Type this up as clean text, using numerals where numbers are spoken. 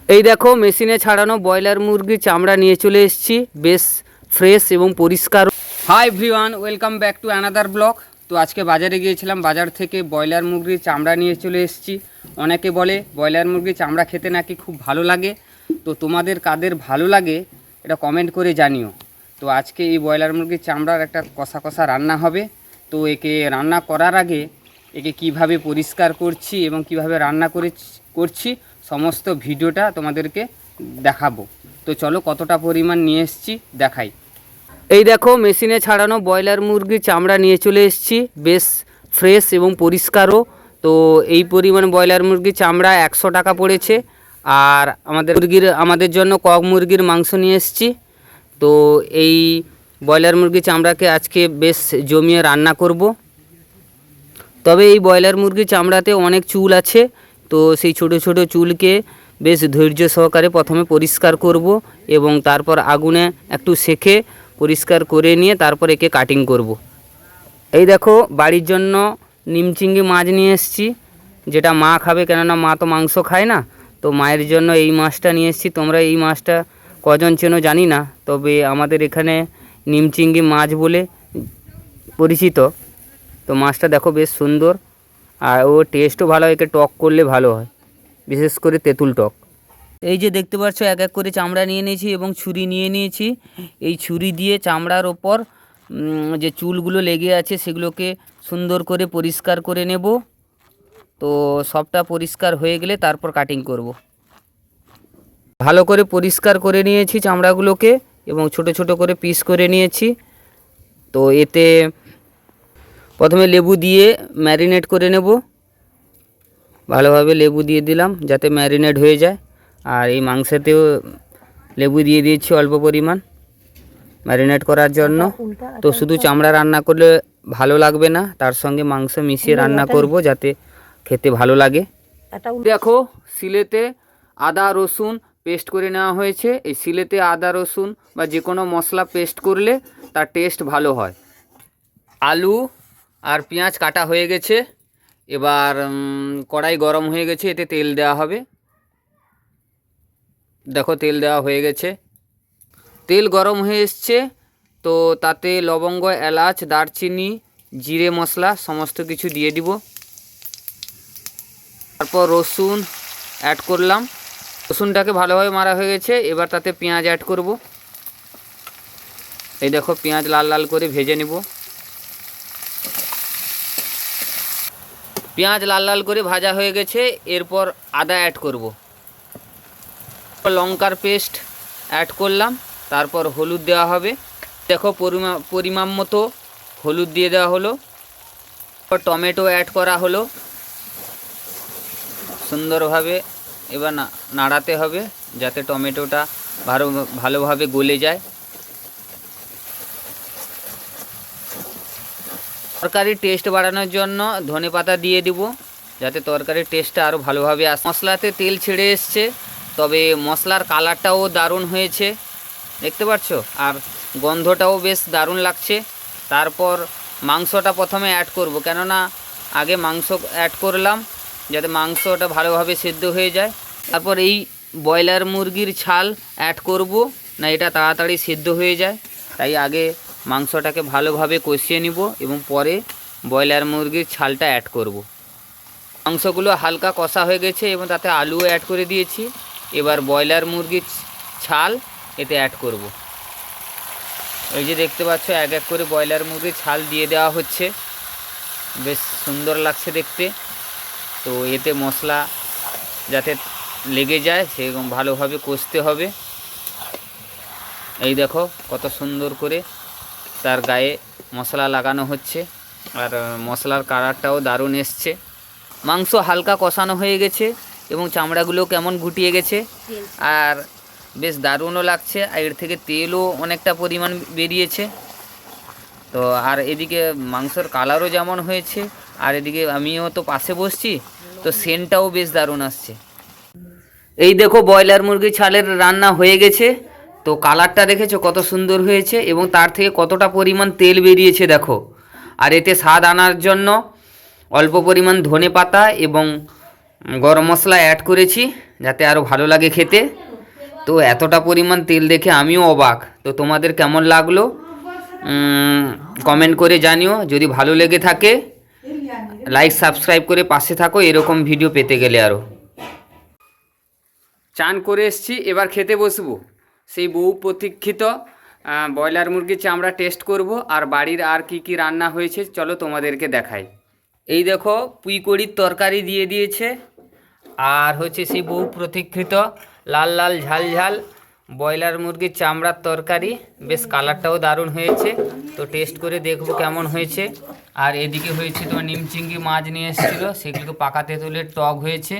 এই দেখো মেশিনে ছাড়ানো ব্রয়লার মুরগির চামড়া নিয়ে চলে এসেছি, বেশ ফ্রেশ এবং পরিষ্কার। Hi everyone, welcome back to another blog. তো আজকে বাজারে গিয়েছিলাম, বাজার থেকে ব্রয়লার মুরগির চামড়া নিয়ে চলে এসেছি। অনেকে বলে ব্রয়লার মুরগির চামড়া খেতে নাকি খুব ভালো লাগে। তো তোমাদের কাদের ভালো লাগে এটা কমেন্ট করে জানিও। তো আজকে এই ব্রয়লার মুরগির চামড়ার একটা কষা কষা রান্না হবে। তো একে রান্না করার আগে একে কিভাবে পরিষ্কার করছি এবং কিভাবে রান্না করছি সমস্ত ভিডিওটা তোমাদেরকে দেখাবো। তো চলো কতটা পরিমাণ নিয়ে এসেছি দেখাই। এই দেখো মেশিনে ছাড়ানো ব্রয়লার মুরগির চামড়া নিয়ে চলে এসেছি, বেশ ফ্রেশ এবং পরিষ্কারও। তো এই পরিমাণ ব্রয়লার মুরগির চামড়া 100 টাকা পড়েছে। আর আমাদের জন্য কক মুরগির মাংস নিয়ে এসেছি। তো এই ব্রয়লার মুরগির চামড়াকে আজকে বেশ জমিয়ে রান্না করব। তবে এই ব্রয়লার মুরগির চামড়াতে অনেক চুল আছে, তো সেই ছোট ছোট চুলকে বেশ ধৈর্য সহকারে প্রথমে পরিষ্কার করব এবং তারপর আগুনে একটু সেকে পরিষ্কার করে নিয়ে তারপর একে কাটিং করব। এই দেখো বাড়ির জন্য নিমচিংড়ি মাছ নিয়ে এসেছি, যেটা মা খাবে, কেননা মা তো মাংস খায় না। তো মায়ের জন্য এই মাছটা নিয়ে এসেছি। তোমরা এই মাছটা কজন চেনো জানি না, তবে আমাদের এখানে নিমচিংড়ি মাছ বলে পরিচিত। তো মাছটা দেখো বেশ সুন্দর, আর ও টেস্টও ভালো, একে টক করলে ভালো হয়, বিশেষ করে তেঁতুল টক। এই যে দেখতে পাচ্ছ এক এক করে চামড়া নিয়ে নিয়েছি এবং ছুরি নিয়ে নিয়েছি। এই ছুরি দিয়ে চামড়ার ওপর যে চুলগুলো লেগে আছে সেগুলোকে সুন্দর করে পরিষ্কার করে নেব। তো সবটা পরিষ্কার হয়ে গেলে তারপর কাটিং করব। ভালো করে পরিষ্কার করে নিয়েছি চামড়াগুলোকে এবং ছোট ছোট করে পিস করে নিয়েছি। তো এতে প্রথমে লেবু দিয়ে ম্যারিনেট করে নেব। ভালোভাবে লেবু দিয়ে দিলাম যাতে ম্যারিনেট হয়ে যায়। আর এই মাংসেতেও লেবু দিয়ে দিয়েছি অল্প পরিমাণ ম্যারিনেট করার জন্য। তো শুধু চামড়া রান্না করলে ভালো লাগবে না, তার সঙ্গে মাংস মিশিয়ে রান্না করব যাতে খেতে ভালো লাগে। দেখো শিলেতে আদা রসুন পেস্ট করে নেওয়া হয়েছে। এই শিলেতে আদা রসুন বা যে কোনো মশলা পেস্ট করলে তার টেস্ট ভালো হয়। আলু আর পেঁয়াজ কাটা হয়ে গেছে। এবার কড়াই গরম হয়ে গেছে, এতে তেল দেওয়া হবে। দেখো তেল দেওয়া হয়ে গেছে, তেল গরম হয়ে এসছে। তো তাতে লবঙ্গ, এলাচ, দারচিনি, জিরে মশলা সমস্ত কিছু দিয়ে দিব। তারপর রসুন অ্যাড করলাম। রসুনটাকে ভালোভাবে মারা হয়ে গেছে। এবার তাতে পেঁয়াজ অ্যাড করব। এই দেখো পেঁয়াজ লাল লাল করে ভেজে নিব। পেঁয়াজ লাল লাল করে ভাজা হয়ে গেছে। এরপর আদা অ্যাড করব, লঙ্কার পেস্ট অ্যাড করলাম। তারপর হলুদ দেওয়া হবে। দেখো পরিমাণ মতো হলুদ দিয়ে দেওয়া হলো। টমেটো অ্যাড করা হলো। সুন্দরভাবে এবার নাড়াতে হবে যাতে টমেটোটা ভালোভাবে গলে যায়। তরকারির টেস্ট বাড়ানোর জন্য ধনেপাতা দিয়ে দিব যাতে তরকারির টেস্টটা আরও ভালোভাবে আসে। মশলাতে তেল ছেড়ে এসছে, তবে মশলার কালারটাও দারুণ হয়েছে, দেখতে পাচ্ছ, আর গন্ধটাও বেশ দারুণ লাগছে। তারপর মাংসটা প্রথমে অ্যাড করব, কেননা আগে মাংস অ্যাড করলাম যাতে মাংসটা ভালোভাবে সেদ্ধ হয়ে যায়। তারপর এই ব্রয়লার মুরগির ছাল অ্যাড করব, না এটা তাড়াতাড়ি সেদ্ধ হয়ে যায়, তাই আগে মাংসটাকে ভালোভাবে কষিয়ে নিব এবং পরে ব্রয়লার মুরগির ছালটা অ্যাড করব। মাংসগুলো হালকা কষা হয়ে গেছে এবং তাতে আলু অ্যাড করে দিয়েছি। এবার ব্রয়লার মুরগির ছাল এতে অ্যাড করব। এই যে দেখতে পাচ্ছ এক এক করে ব্রয়লার মুরগির ছাল দিয়ে দেওয়া হচ্ছে, বেশ সুন্দর লাগছে দেখতে। তো এতে মশলা যাতে লেগে যায় সেরকম ভালোভাবে কষতে হবে। এই দেখো কত সুন্দর করে তার গায়ে মশলা লাগানো হচ্ছে, আর মশলার কালারটাও দারুণ এসছে। মাংস হালকা কষানো হয়ে গেছে এবং চামড়াগুলো কেমন গুটিয়ে গেছে, আর বেশ দারুণও লাগছে। আর এর থেকে তেলও অনেকটা পরিমাণ বেরিয়েছে। তো আর এদিকে মাংসর কালারও যেমন হয়েছে, আর এদিকে আমিও তো পাশে বসছি, তো সেন্টটাও বেশ দারুণ আসছে। এই দেখো ব্রয়লার মুরগির ছালের রান্না হয়ে গেছে। তো কালারটা দেখেছো কত সুন্দর হয়েছে এবং তার থেকে কতটা পরিমাণ তেল বেরিয়েছে দেখো। আর এতে স্বাদ আনার জন্য অল্প পরিমাণ ধনেপাতা এবং গরম মশলা অ্যাড করেছি যাতে আরও ভালো লাগে খেতে। তো এতটা পরিমাণ তেল দেখে আমিও অবাক। তো তোমাদের কেমন লাগলো কমেন্ট করে জানিও। যদি ভালো লেগে থাকে লাইক সাবস্ক্রাইব করে পাশে থাকো এরকম ভিডিও পেতে গেলে আরও। চান করে এসছি, এবার খেতে বসবো। সেই বহু প্রতীক্ষিত ব্রয়লার মুরগির চামড়া টেস্ট করব। আর বাড়ির আর কি কি রান্না হয়েছে চলো তোমাদেরকে দেখাই। এই দেখো পুঁইকড়ির তরকারি দিয়ে দিয়েছে, আর হচ্ছে সেই বহু প্রতীক্ষিত লাল লাল ঝাল ঝাল ব্রয়লার মুরগির চামড়ার তরকারি। বেশ কালারটাও দারুণ হয়েছে, তো টেস্ট করে দেখবো কেমন হয়েছে। আর এদিকে হয়েছে তোমার নিম চিংড়ি মাছ নিয়ে এসেছিলো, সেগুলোকে পাকা তেঁতুলের টক হয়েছে।